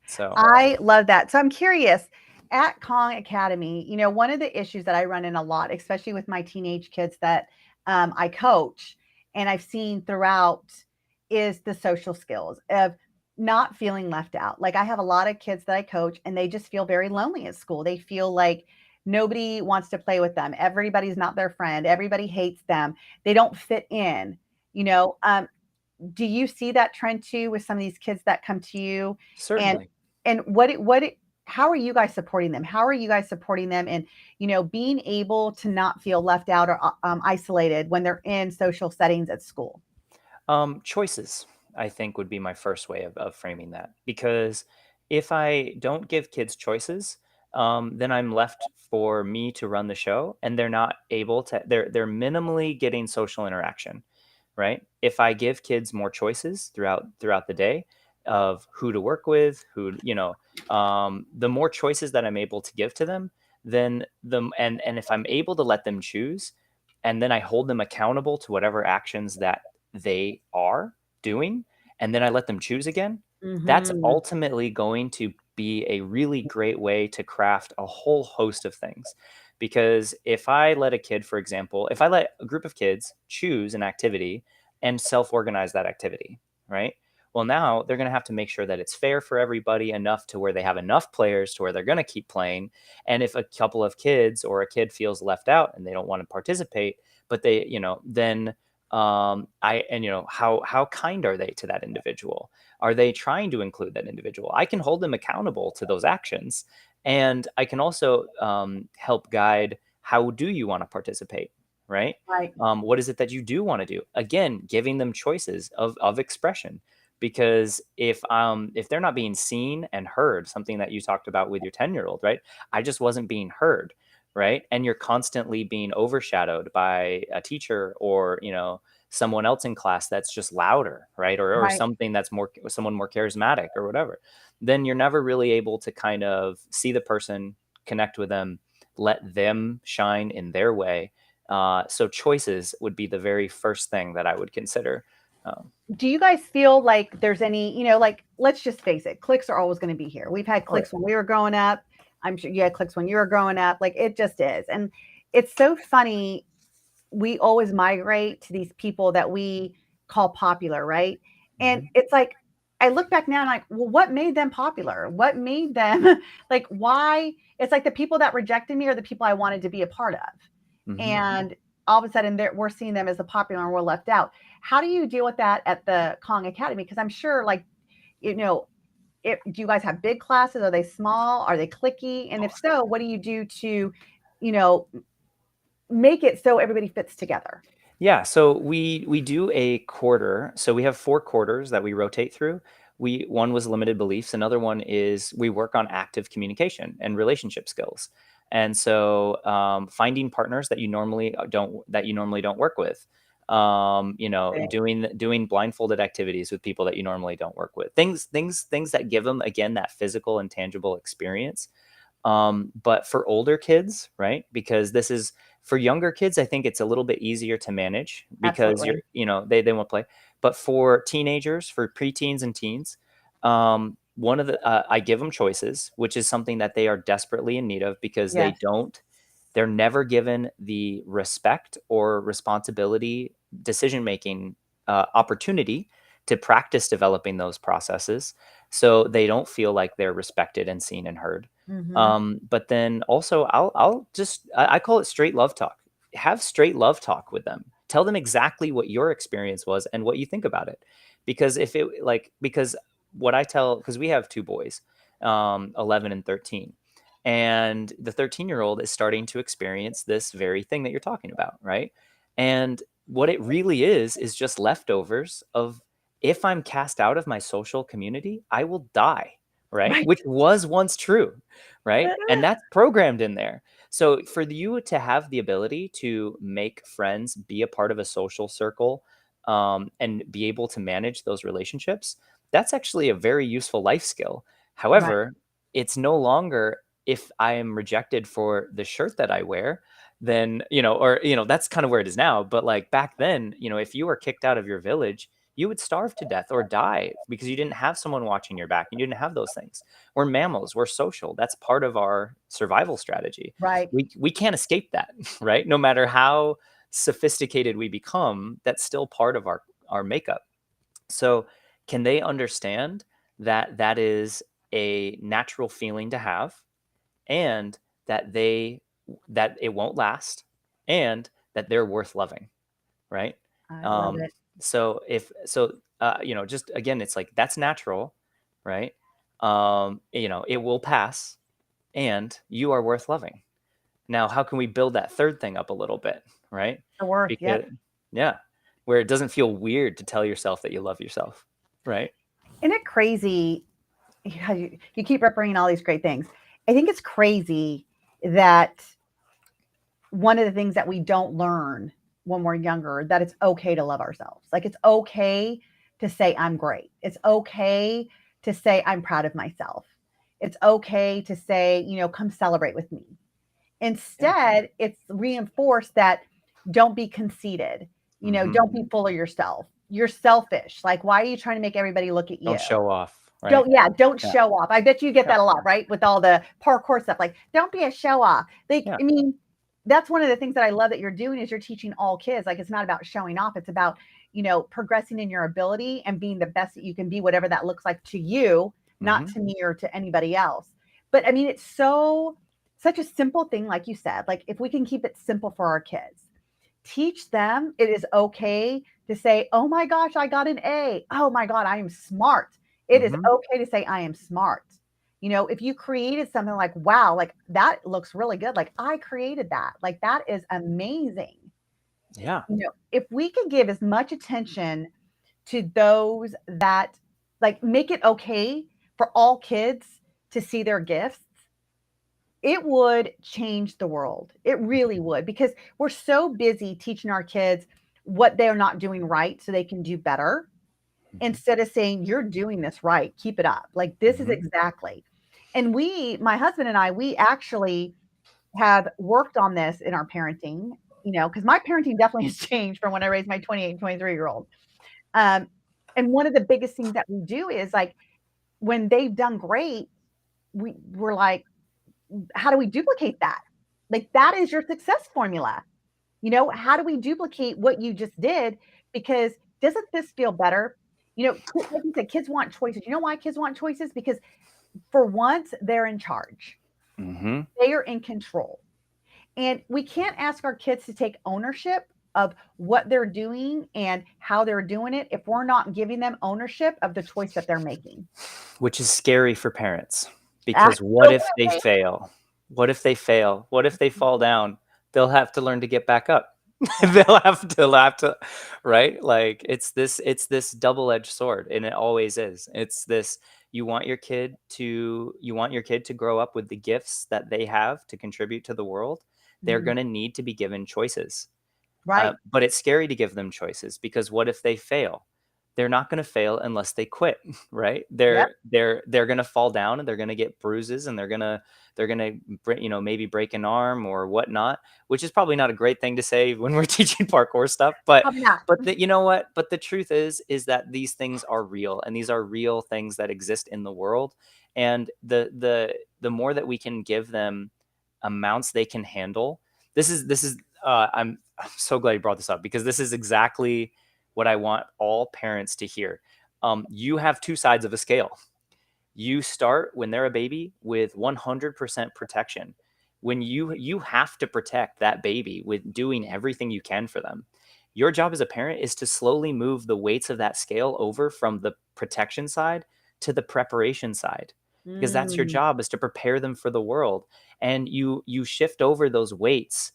So, I love that. So I'm curious, at Kong Academy, one of the issues that I run in a lot, especially with my teenage kids that I coach and I've seen throughout, is the social skills of not feeling left out. Like, I have a lot of kids that I coach and they just feel very lonely at school. They feel like nobody wants to play with them. Everybody's not their friend. Everybody hates them. They don't fit in. You know, um, do you see that trend too with some of these kids that come to you? And certainly. how are you guys supporting them? How are you guys supporting them in, being able to not feel left out or isolated when they're in social settings at school? Choices, I think, would be my first way of framing that. Because if I don't give kids choices, then I'm left for me to run the show, and they're not able to. They're minimally getting social interaction, right? If I give kids more choices throughout the day of who to work with, the more choices that I'm able to give to them, then and if I'm able to let them choose, and then I hold them accountable to whatever actions that they are doing, and then I let them choose again, that's Hmm. ultimately going to be a really great way to craft a whole host of things. Because if I let a kid, for example, if I let a group of kids choose an activity and self organize that activity, right? Well, now they're going to have to make sure that it's fair for everybody, enough to where they have enough players to where they're going to keep playing. And if a couple of kids or a kid feels left out and they don't want to participate, but then How kind are they to that individual? Are they trying to include that individual? I can hold them accountable to those actions, and I can also help guide, how do you want to participate, right? Right. What is it that you do want to do? Again, giving them choices of expression, because if they're not being seen and heard, something that you talked about with your 10-year-old, right? I just wasn't being heard, right? And you're constantly being overshadowed by a teacher, or someone else in class that's just louder, right? Or Right. something that's someone more charismatic or whatever. Then you're never really able to kind of see the person, connect with them, let them shine in their way. So choices would be the very first thing that I would consider. um, Do you guys feel like there's any, like, let's just face it, cliques are always going to be here. We've had oh yeah. cliques when we were growing up. I'm sure you had cliques when you were growing up. Like, it just is. And it's so funny. We always migrate to these people that we call popular, right? And Mhm. it's like, I look back now and like, well, what made them popular? What made them like, why? It's like the people that rejected me are the people I wanted to be a part of. Mhm. And all of a sudden we're seeing them as a popular and we're left out. How do you deal with that at the Kong Academy? Because I'm sure, like, you know, do you guys have big classes? Are they small? Are they clicky? And if so, what do you do to, you know, make it so everybody fits together? Yeah, so we do a quarter. So we have 4 quarters that we rotate through. One was limited beliefs. Another one is we work on active communication and relationship skills. And so finding partners that you normally don't work with. Doing blindfolded activities with people that you normally don't work with. Things that give them, again, that physical and tangible experience. But for older kids, right? Because this is for younger kids, I think it's a little bit easier to manage because Absolutely. they won't play. But for teenagers, for preteens and teens, one of the I give them choices, which is something that they are desperately in need of, because Yes. they're never given the respect or responsibility, decision making opportunity to practice developing those processes, so they don't feel like they're respected and seen and heard. Mm-hmm. But then also, I call it straight love talk. Have straight love talk with them. Tell them exactly what your experience was and what you think about it. Because what I tell, because we have 2 boys, 11 and 13. And the 13-year-old is starting to experience this very thing that you're talking about, right? And what it really is just leftovers of, if I'm cast out of my social community, I will die, right? Right. Which was once true, right? And that's programmed in there. So for you to have the ability to make friends, be a part of a social circle, and be able to manage those relationships, that's actually a very useful life skill. Right. However, it's no longer, if I am rejected for the shirt that I wear, then, that's kind of where it is now. But like back then, if you were kicked out of your village, you would starve to death or die because you didn't have someone watching your back. You didn't have those things. We're mammals. We're social. That's part of our survival strategy. Right. We can't escape that, right? No matter how sophisticated we become, that's still part of our makeup. So, can they understand that that is a natural feeling to have, and that it won't last, and that they're worth loving, right? I love Um, it. so if so, just again, it's like that's natural, right? It will pass, and you are worth loving. Now, how can we build that third thing up a little bit, right? The worth. Because Yep. yeah, where it doesn't feel weird to tell yourself that you love yourself, right? Isn't it crazy? Yeah, you keep referring all these great things. I think it's crazy that one of the things that we don't learn when we're younger, that it's okay to love ourselves. Like, it's okay to say I'm great. It's okay to say I'm proud of myself. It's okay to say, come celebrate with me. Yeah. Instead, it's reinforced that don't be conceited. Hmm. Don't be full of yourself. You're selfish. Like, why are you trying to make everybody look at you? Don't show off, right? Don't Yeah. show off. I bet you get Yeah. that a lot, right? With all the parkour stuff. Like, don't be a show off. Like, Yeah. I mean, that's one of the things that I love that you're doing is you're teaching all kids. Like, it's not about showing off. It's about, progressing in your ability and being the best that you can be, whatever that looks like to you, not Hmm. to me or to anybody else. But I mean, it's such a simple thing, like you said. Like, if we can keep it simple for our kids, teach them it is okay to say, oh my gosh, I got an A. Oh my God, I am smart. It is Hmm. okay to say, I am smart. If you created something like, wow, like that looks really good. Like I created that. Like that is amazing. Yeah. If we could give as much attention to those that like make it okay for all kids to see their gifts, it would change the world. It really would, because we're so busy teaching our kids what they're not doing right so they can do better, Hmm. instead of saying, you're doing this right, keep it up. Like this is Hmm. exactly. And my husband and I, we actually have worked on this in our parenting, because my parenting definitely has changed from when I raised my 28 and 23-year-old. Um, and one of the biggest things that we do is like when they've done great, we're like, how do we duplicate that? Like that is your success formula. How do we duplicate what you just did? Because doesn't this feel better? Like you said, kids want choices. You know why kids want choices? Because for once, they're in charge. Hmm. They are in control. And we can't ask our kids to take ownership of what they're doing and how they're doing it if we're not giving them ownership of the choice that they're making. Which is scary for parents, because what if they Absolutely. fail? What if they fail? What if they fall down? They'll have to learn to get back up. They'll have to, right? Like it's this double-edged sword, and it always is. It's this, you want your kid to grow up with the gifts that they have to contribute to the world. They're Mhm. going to need to be given choices. Right. But it's scary to give them choices, because what if they fail? They're not going to fail unless they quit, right? Yep. They're going to fall down, and they're going to get bruises, and they're going to maybe break an arm or whatnot, which is probably not a great thing to say when we're teaching parkour stuff. But Probably not. you know what? But the truth is that these things are real, and these are real things that exist in the world. And the more that we can give them amounts they can handle. This is I'm so glad you brought this up, because this is exactly what I want all parents to hear. You have two sides of a scale. You start when they're a baby with 100% protection. When you have to protect that baby with doing everything you can for them. Your job as a parent is to slowly move the weights of that scale over from the protection side to the preparation side, because that's your Mm, job, is to prepare them for the world. And you shift over those weights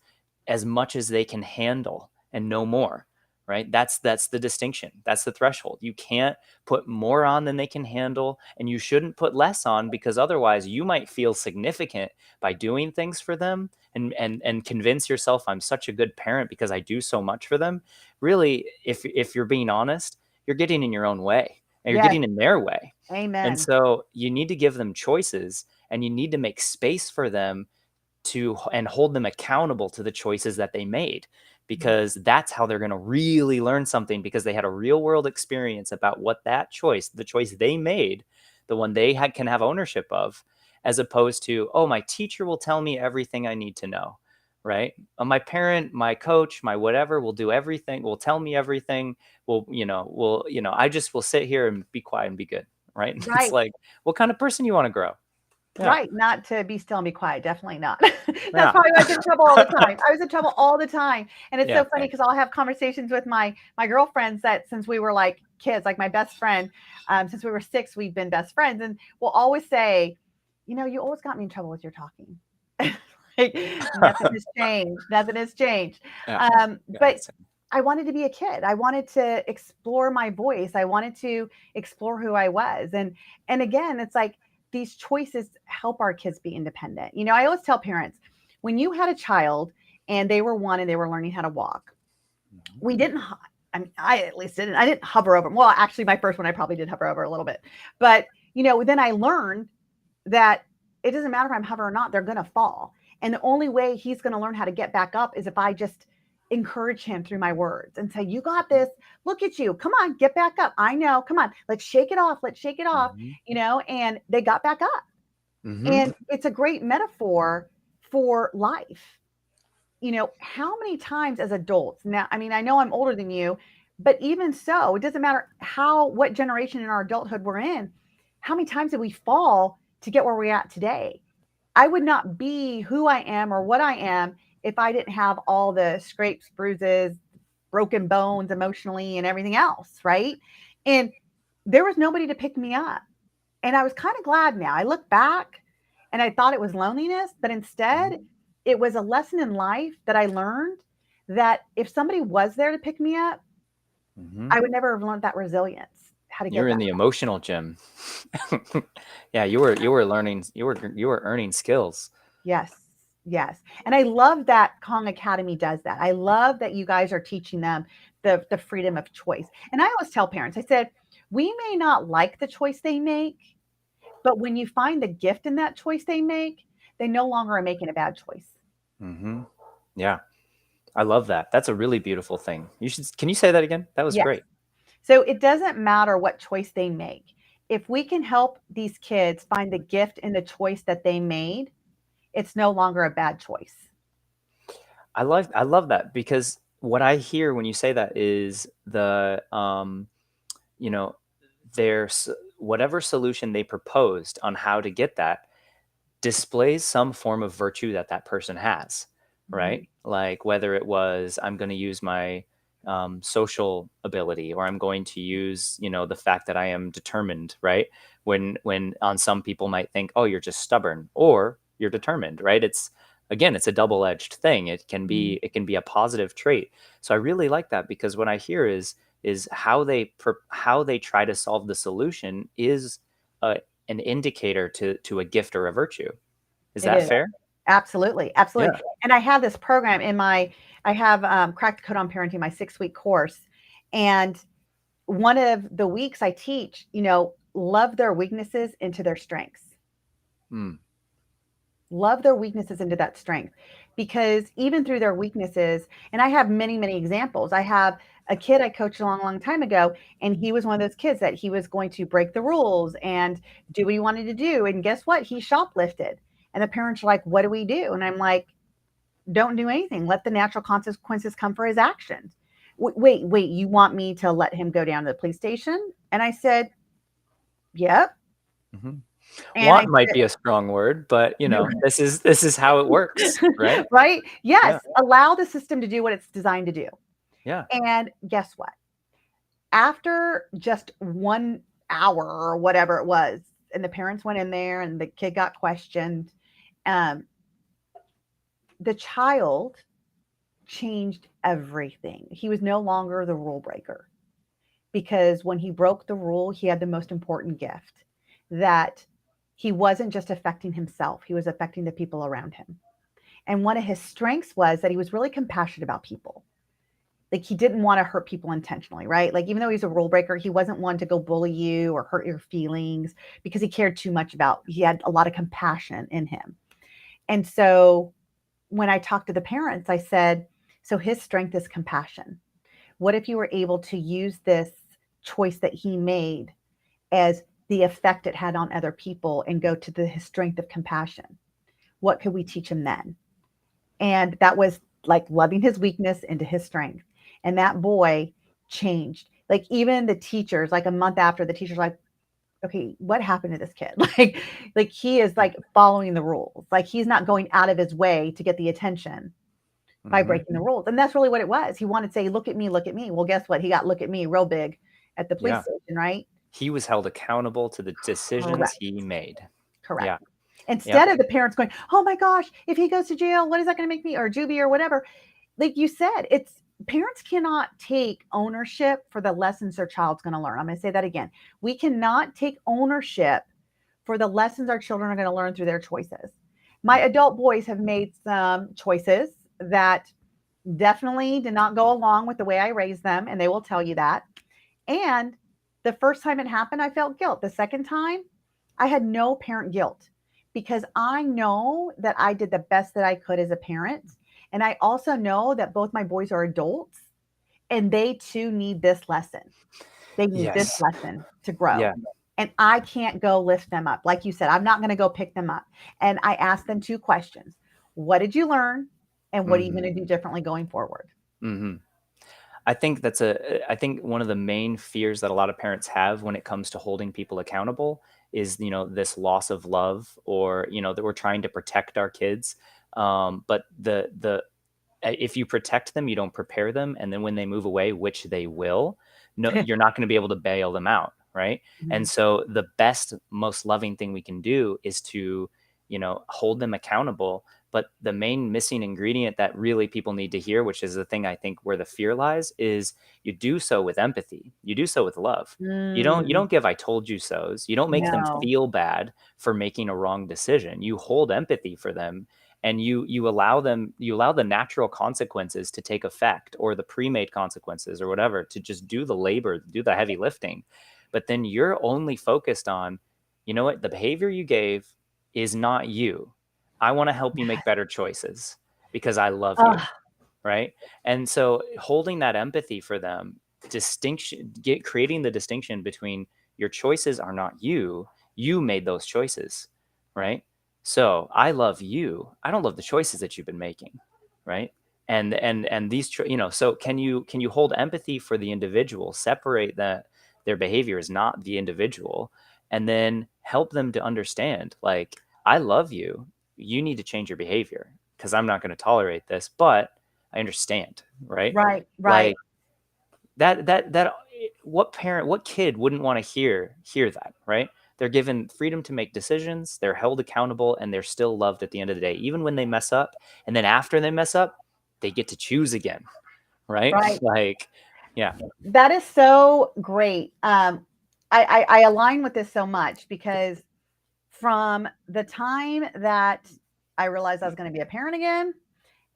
as much as they can handle and no more, right? That's the distinction. That's the threshold. You can't put more on than they can handle, and you shouldn't put less on, because otherwise you might feel significant by doing things for them, and convince yourself, I'm such a good parent because I do so much for them. Really, if you're being honest, you're getting in your own way, and you're yes. getting in their way. And Amen. so you need to give them choices, and you need to make space for them to and hold them accountable to the choices that they made, because that's how they're going to really learn something, because they had a real world experience about what that choice, the choice they made, the one they can have ownership of, as opposed to, oh, my teacher will tell me everything I need to know, right? My parent, my coach, my whatever will do everything, will tell me everything, I just will sit here and be quiet and be good, right? It's Right. like, what kind of person you want to grow? Yeah. Right, not to be still and be quiet, definitely not. That's Yeah. probably why I was in trouble all the time. I was in trouble all the time, and it's Yeah, so funny same. because I'll have conversations with my girlfriends that since we were like kids, like my best friend, since we were 6, we've been best friends, and we'll always say, you always got me in trouble with your talking. Like nothing has changed. Nothing has changed. Yeah. Yeah, But same. I wanted to be a kid. I wanted to explore my voice. I wanted to explore who I was, and again, it's like these choices help our kids be independent. I always tell parents, when you had a child and they were 1 and they were learning how to walk, Mhm. we didn't, I mean, I at least didn't, I didn't hover over them. Well, actually, my first one, I probably did hover over a little bit. But, then I learned that it doesn't matter if I'm hovering or not, they're going to fall. And the only way he's going to learn how to get back up is if I just encourage him through my words and say, you got this. Look at you. Come on, get back up. I know. Come on. Let's shake it off. Let's shake it off. Mhm. And they got back up. Mhm. And it's a great metaphor for life. How many times as adults now, I mean, I know I'm older than you, but even so, it doesn't matter what generation in our adulthood we're in, how many times did we fall to get where we're at today? I would not be who I am or what I am if I didn't have all the scrapes, bruises, broken bones emotionally and everything else, right? And there was nobody to pick me up. And I was kind of glad now. I look back and I thought it was loneliness, but instead it was a lesson in life that I learned that if somebody was there to pick me up, Mm-hmm. I would never have learned that resilience, how to You're get in that. the emotional gym. Yeah, you were learning, you were earning skills. Yes. Yes. And I love that Kong Academy does that. I love that you guys are teaching them the freedom of choice. And I always tell parents, I said, we may not like the choice they make, but when you find the gift in that choice they make, they no longer are making a bad choice. Mm-hmm. Yeah, I love that. That's a really beautiful thing. Can you say that again? That was Yes. great. So it doesn't matter what choice they make. If we can help these kids find the gift in the choice that they made, it's no longer a bad choice. I love that, because what I hear when you say that is you know, there's whatever solution they proposed on how to get that displays some form of virtue that that person has, Mhm. right? Like whether it was, I'm going to use my social ability, or I'm going to use, the fact that I am determined, right? When on some people might think, oh, you're just stubborn, or you're determined, right? It's a double-edged thing. Mhm. It can be a positive trait. So I really like that, because what I hear is how how they try to solve the solution is an indicator to a gift or a virtue. Is It that is. fair? Absolutely. Absolutely. Yeah. And I have this program in I have Cracked the Code on Parenting, my 6-week course. And one of the weeks I teach, love their weaknesses into their strengths. Mm. Love their weaknesses into that strength, because even through their weaknesses, and I have many, many examples. I have a kid I coached a long, long time ago, and he was one of those kids that he was going to break the rules and do what he wanted to do. And guess what? He shoplifted. And the parents are like, what do we do? And I'm like, don't do anything. Let the natural consequences come for his actions. Wait, you want me to let him go down to the police station? And I said, yep. Hmm. And I Want might said, be a strong word, but this is how it works, right? right? Yeah. Yes. Allow the system to do what it's designed to do. Yeah. And guess what? After just 1 hour or whatever it was, and the parents went in there and the kid got questioned, um, the child changed everything. He was no longer the rule breaker, because when he broke the rule, he had the most important gift, that he wasn't just affecting himself, he was affecting the people around him. And one of his strengths was that he was really compassionate about people. Like, he didn't want to hurt people intentionally, right? Like, even though he's a rule breaker, he wasn't one to go bully you or hurt your feelings, because he cared too much about, he had a lot of compassion in him. And so when I talked to the parents, I said, so his strength is compassion. What if you were able to use this choice that he made as the effect it had on other people and go to his strength of compassion? What could we teach him then? And that was like loving his weakness into his strength. And that boy changed. Like, even the teachers, like a month after, the teachers like, okay, what happened to this kid? Like he is like following the rules. Like, he's not going out of his way to get the attention by Hmm. breaking the rules. And that's really what it was. He wanted to say, look at me, look at me. Well, guess what? He got look at me real big at the police Yeah. station, right? He was held accountable to the decisions Correct. he made. Correct. Yeah. Yep. Instead of the parents going, oh my gosh, if he goes to jail, what is that going to make me? Or juvie or whatever. Like you said, it's parents cannot take ownership for the lessons their child's going to learn. I'm going to say that again. We cannot take ownership for the lessons our children are going to learn through their choices. My adult boys have made some choices that definitely did not go along with the way I raised them, and they will tell you that. And the first time it happened, I felt guilt. The second time, I had no parent guilt, because I know that I did the best that I could as a parent. And I also know that both my boys are adults, and they too need this lesson. They need this Yes. lesson to Yeah. grow. And I can't go lift them up. Like you said, I'm not going to go pick them up. And I asked them 2 questions. What did you learn? And what are you Hmm. going to do differently going forward? Hmm. I think one of the main fears that a lot of parents have when it comes to holding people accountable is, this loss of love, or, that we're trying to protect our kids. But if you protect them, you don't prepare them. And then when they move away, which they will, no, you're not going to be able to bail them out. Right. And so the best, most loving thing we can do is to, hold them accountable. But the main missing ingredient that really people need to hear, which is the thing I think where the fear lies, is you do so with empathy. You do so with love. You don't give I told you so's. You don't make them No. feel bad for making a wrong decision. You hold empathy for them, and you allow the natural consequences to take effect, or the pre-made consequences or whatever, to just do the labor, do the heavy lifting. But then you're only focused on, what, the behavior you gave is not you. I want to help you make better choices because I love you. Oh, Right. And so holding that empathy for them, creating the distinction between your choices are not you. You made those choices. Right. So I love you. I don't love the choices that you've been making. Right. And these, so can you hold empathy for the individual, separate that their behavior is not the individual, and then help them to understand, like, I love you. You need to change your behavior because I'm not going to tolerate this, but I understand, right? right, Like right, what kid wouldn't want to hear that, right? They're given freedom to make decisions, they're held accountable, and they're still loved at the end of the day, even when they mess up. And then after they mess up, they get to choose again, right? right. Like, yeah, That is so great. I align with this so much because from the time that I realized I was going to be a parent again,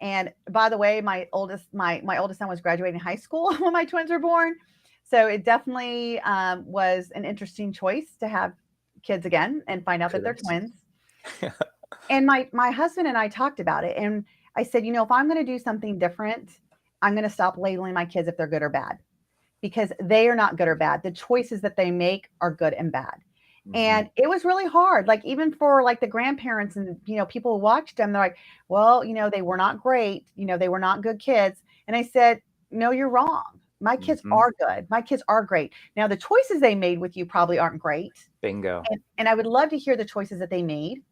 and by the way, my oldest son was graduating high school when my twins were born, so it definitely was an interesting choice to have kids again and find out that they're correct. twins. And my husband and I talked about it, and I said, if I'm going to do something different, I'm going to stop labeling my kids if they're good or bad, because they are not good or bad. The choices that they make are good and bad. And it was really hard. Like, even for like the grandparents and, people who watched them, they're like, well, they were not great. They were not good kids. And I said, no, you're wrong. My kids Mm-hmm. are good. My kids are great. Now, the choices they made with you probably aren't great. Bingo. And I would love to hear the choices that they made.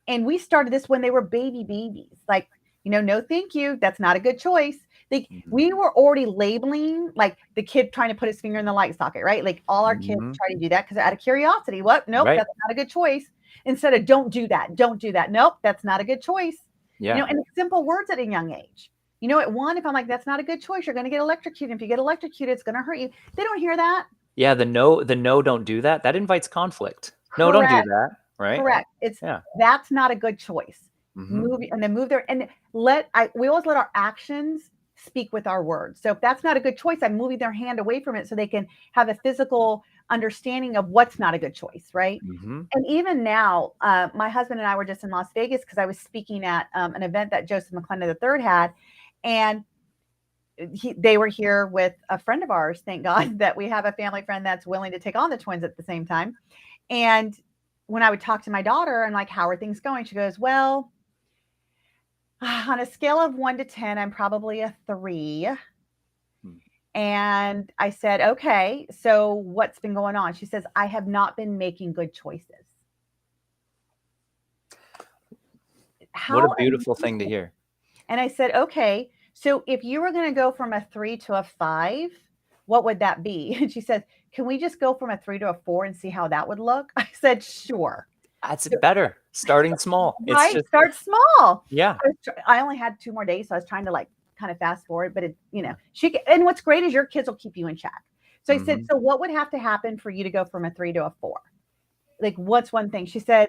And we started this when they were babies. Like, no, thank you. That's not a good choice. Like, we were already labeling, like, the kid trying to put his finger in the light socket, right? Like, all our kids try to do that because out of curiosity. What? Nope, Right. that's not a good choice. Instead of don't do that. Don't do that. Nope, that's not a good choice. Yeah. And it's simple words at a young age. At one, if I'm like, that's not a good choice, you're going to get electrocuted. If you get electrocuted, it's going to hurt you. They don't hear that. Yeah. The no, don't do that. That invites conflict. No, don't do Correct. that. Right. Correct. It's Yeah. That's not a good choice. Mm-hmm. Move and then move there and we always let our actions speak with our words. So if that's not a good choice, I'm moving their hand away from it so they can have a physical understanding of what's not a good choice, right? Mm-hmm. And even now, my husband and I were just in Las Vegas because I was speaking at an event that Joseph McClendon III had, and they were here with a friend of ours. Thank God that we have a family friend that's willing to take on the twins at the same time. And when I would talk to my daughter, I'm like, how are things going? She goes, well, on a scale of 1 to 10, I'm probably a 3. And I said, okay, so what's been going on? She says, I have not been making good choices. What a How beautiful thing to hear. And I said, okay, so if you were going to go from a 3 to a 5, what would that be? And she said, can we just go from a 3 to a 4 and see how that would look? I said, sure. That's better. Starting small. It's Right? just, Start small. yeah. I only had 2 more days, so I was trying to like kind of fast forward, but and what's great is your kids will keep you in check. So I said, so what would have to happen for you to go from a 3 to a 4? Like, what's one thing? She said,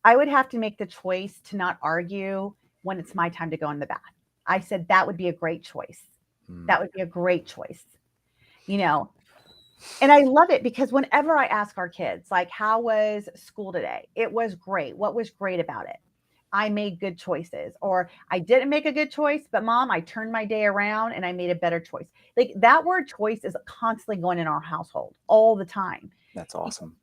I would have to make the choice to not argue when it's my time to go in the bath. I said, that would be a great choice. That would be a great choice. And I love it because whenever I ask our kids, like, how was school today? It was great. What was great about it? I made good choices, or I didn't make a good choice, but mom, I turned my day around and I made a better choice. Like, that word choice is constantly going in our household all the time. That's awesome.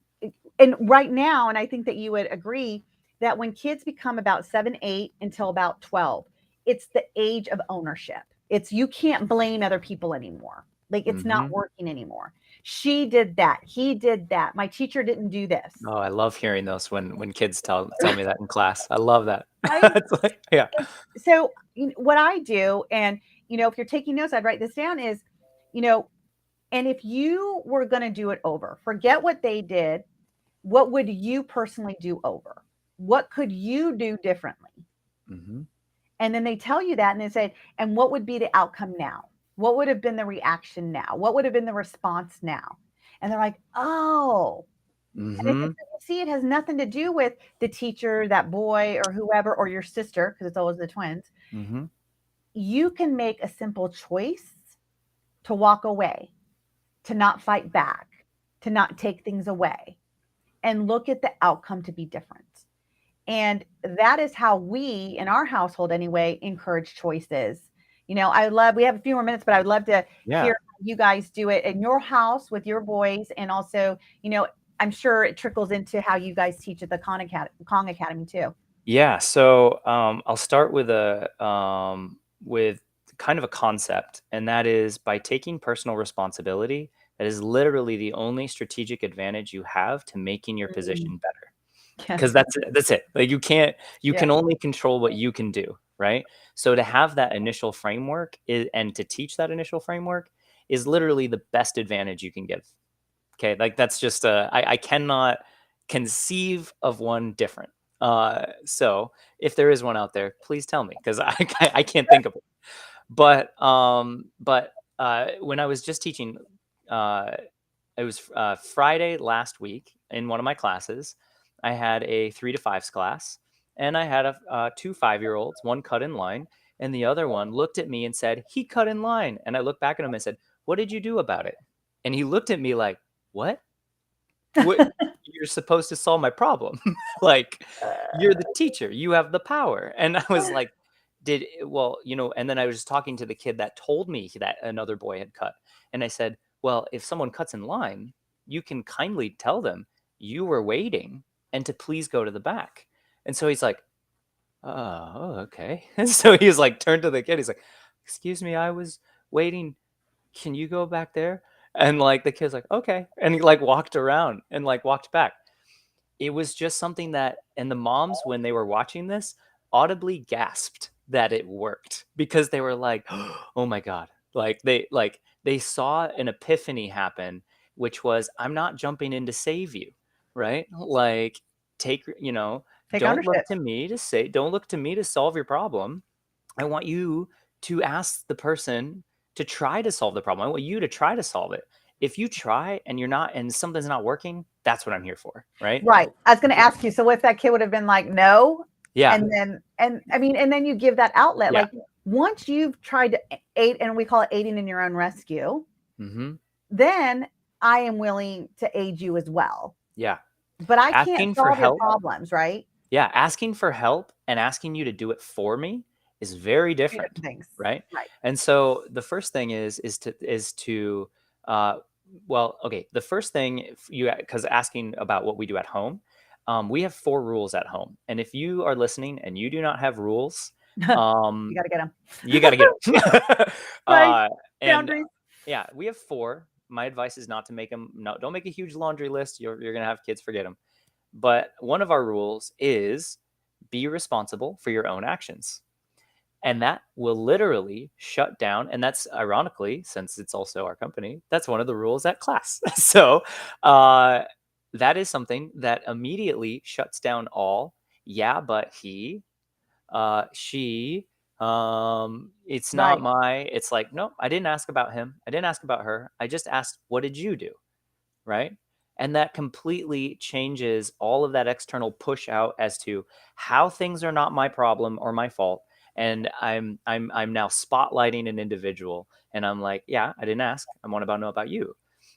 And right now, and I think that you would agree that when kids become about 7, 8 until about 12, it's the age of ownership. You can't blame other people anymore. Like, it's not working anymore. She did that. He did that. My teacher didn't do this. Oh, I love hearing those when kids tell me that in class. I love that. Right? It's like, yeah. So what I do, and if you're taking notes, I'd write this down is, you know, and if you were going to do it over, forget what they did. What would you personally do over? What could you do differently? Hmm. And then they tell you that and they say, and what would be the outcome now? What would have been the reaction now? What would have been the response now? And they're like, oh. And I said, Hmm. "So you see, it has nothing to do with the teacher, that boy, or whoever, or your sister, because it's always the twins. Hmm. You can make a simple choice to walk away, to not fight back, to not take things away, and look at the outcome to be different. And that is how we, in our household anyway, encourage choices. We have a few more minutes, but I would love to hear Yeah. how you guys do it in your house with your boys. And also, I'm sure it trickles into how you guys teach at the Kong Academy too. Yeah. So I'll start with kind of a concept, and that is by taking personal responsibility. That is literally the only strategic advantage you have to making your Mm. position better. Yes. Because that's it. Like you Yeah. can only control what you can do, right? So to have that initial framework and to teach that initial framework is literally the best advantage you can give. Okay, like that's just I cannot conceive of one different. So if there is one out there, please tell me because I can't think of it. But when I was just teaching, uh, it was Friday last week in one of my classes. I had a 3 to 5s class, and I had two 5-year-olds. One cut in line, and the other one looked at me and said, "He cut in line." And I looked back at him and said, "What did you do about it?" And he looked at me like, "What? What? You're supposed to solve my problem. Like, you're the teacher. You have the power." And I was like, and then I was talking to the kid that told me that another boy had cut. And I said, "Well, if someone cuts in line, you can kindly tell them you were waiting and to please go to the back." And so he's like, "Oh, okay." And so he's like, turned to the kid. He's like, "Excuse me, I was waiting. Can you go back there?" And like the kid's like, "Okay." And he like walked around and like walked back. It was just something that, and the moms, when they were watching this, audibly gasped that it worked because they were like, "Oh my God." They saw an epiphany happen, which was, I'm not jumping in to save you, right? Like, take, Take don't look ownership. to me to say, don't look to me to solve your problem. I want you to ask the person to try to solve the problem. I want you to try to solve it. If you try and you're not, and something's not working, that's what I'm here for, right? Right. I was going to ask you. So, what if that kid would have been like, no? Yeah, And then you give that outlet. yeah. Like, once you've tried to aid, and we call it aiding in your own rescue, Hmm. then I am willing to aid you as well. Yeah. But I can't Asking for solve your help. problems, right? Yeah, asking for help and asking you to do it for me is very Two different, different things. right? Right. And so the first thing is to uh, well, okay. The first thing, because asking about what we do at home, we have 4 rules at home, and if you are listening and you do not have rules, You um, got to get them. you got to get them. Right. And Boundaries. yeah, we have 4. My advice is not to make them. No, don't make a huge laundry list. You're gonna have kids forget them. But one of our rules is be responsible for your own actions. And that will literally shut down. And that's ironically, since it's also our company, that's one of the rules at class. So uh, that is something that immediately shuts down all, yeah, but he, she, it's not Right. it's like, no, I didn't ask about him. I didn't ask about her. I just asked, what did you do? Right? And that completely changes all of that external push out as to how things are not my problem or my fault. And I'm now spotlighting an individual, and I'm like, yeah, I didn't ask. I want to know about you.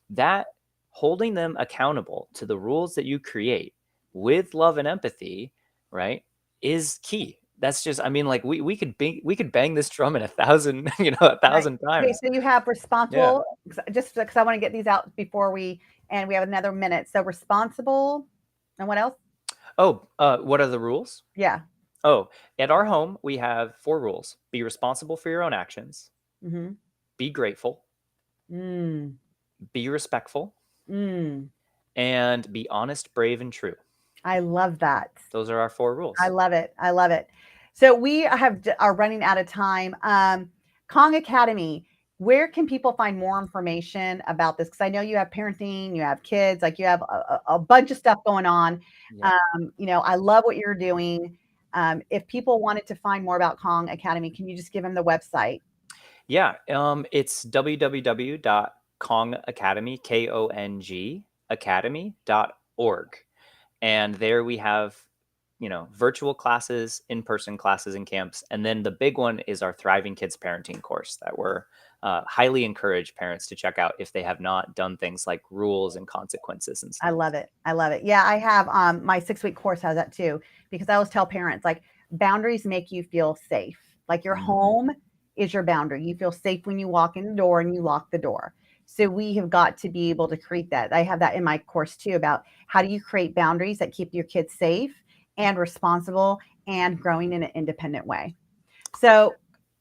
That holding them accountable to the rules that you create with love and empathy, right, is key. That's just, I mean, like we could bang this drum in 1,000, a Right. thousand Okay. times. So you have Yeah. responsible, just because I want to get these out before and we have another minute. So responsible, and what else? Oh, what are the rules? Yeah. Oh, at our home, we have 4 rules: be responsible for your own actions, Mm-hmm. be grateful, Mm. be respectful, Mm, and be honest, brave, and true. I love that. Those are our 4 I rules. love it. I love it. So we are running out of time. Kong Academy, where can people find more information about this? Because I know you have parenting, you have kids, like you have a bunch of stuff going on. Yeah. I love what you're doing. If people wanted to find more about Kong Academy, can you just give them the website? Yeah, it's www.kongacademy, Kong academy.org. And there we have, virtual classes, in-person classes and camps. And then the big one is our Thriving Kids Parenting course that we're highly encourage parents to check out if they have not done things like rules and consequences and I stuff. love it. I love it. Yeah, I have my 6-week course has that too, because I always tell parents like boundaries make you feel safe. Like your Mm. home is your boundary. You feel safe when you walk in the door and you lock the door. So we have got to be able to create that. I have that in my course too about how do you create boundaries that keep your kids safe and responsible and growing in an independent way. So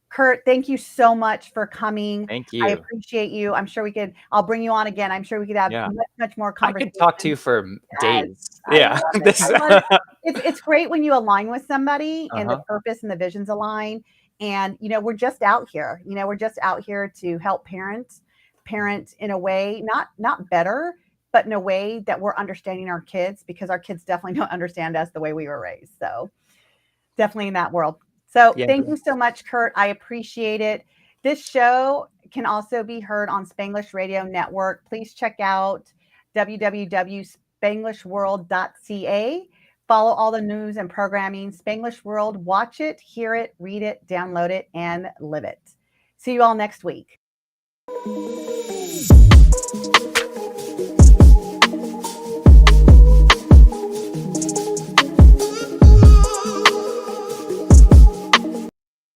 Curt, thank you so much for coming. Thank I you. appreciate you. I'll bring you on again. I'm sure we could have Yeah. much, much more I could talk to conversation. you for Yes, days. I Yeah. love it. This I love it. It's great when you align with somebody and the Uh-huh. purpose and the visions align. And we're just out here. We're just out here to help parent in a way, not better, but in a way that we're understanding our kids, because our kids definitely don't understand us the way we were raised. So definitely in that world. So Yeah. thank you so much, Curt. I appreciate it. This show can also be heard on Spanglish Radio Network. Please check out www.spanglishworld.ca. Follow all the news and programming. Spanglish World, watch it, hear it, read it, download it, and live it. See you all next week.